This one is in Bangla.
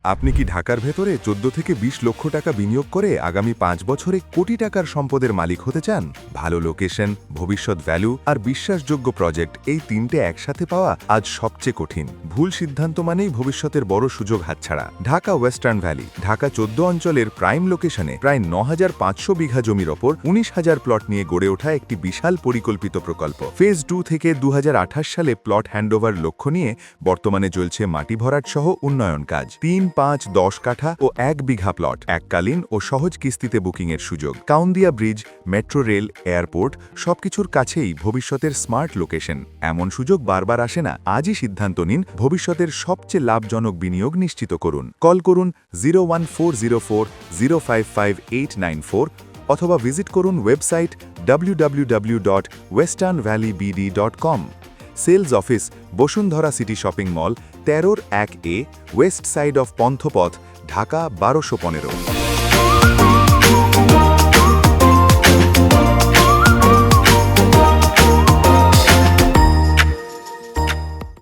আপনি কি ঢাকার ভেতরে ১৪ থেকে ২০ লক্ষ টাকা বিনিয়োগ করে আগামী ৫ বছরে কোটি টাকার সম্পদের মালিক হতে চান? ভালো লোকেশন, ভবিষ্যৎ ভ্যালু আর বিশ্বাসযোগ্য প্রজেক্ট এই তিনটে একসাথে পাওয়া আজ সবচেয়ে কঠিন। ভুল সিদ্ধান্ত মানেই ভবিষ্যতের বড় সুযোগ হাতছাড়া। ঢাকা ওয়েস্টার্ন ভ্যালি, ঢাকা ১৪ অঞ্চলের প্রাইম লোকেশনে প্রায় ৯,৫০০ বিঘা জমির ওপর ১৯,০০০ প্লট নিয়ে গড়ে ওঠা একটি বিশাল পরিকল্পিত প্রকল্প। ফেজ ২ থেকে ২০২৮ সালে প্লট হ্যান্ডওভার লক্ষ্য নিয়ে বর্তমানে চলছে মাটি ভরাট সহ উন্নয়ন কাজ। ৩, ৫, ১০ কাঠা ও ১ বিঘা প্লট, এককালীন ও সহজ কিস্তিতে বুকিংয়ের সুযোগ। Kaundia bridge, metro rail, airport সবকিছুর কাছেই ভবিষ্যতের স্মার্ট লোকেশন। এমন সুযোগ বারবার আসে না। আজই সিদ্ধান্ত নিন, ভবিষ্যতের সবচেয়ে লাভজনক বিনিয়োগ নিশ্চিত করুন। কল করুন 01404055894 অথবা ভিজিট করুন website www.westernvalleybd.com। Sales office, Bashundhara city shopping mall, ১৩-১A, west side of Panthapath, Dhaka ১২১৫।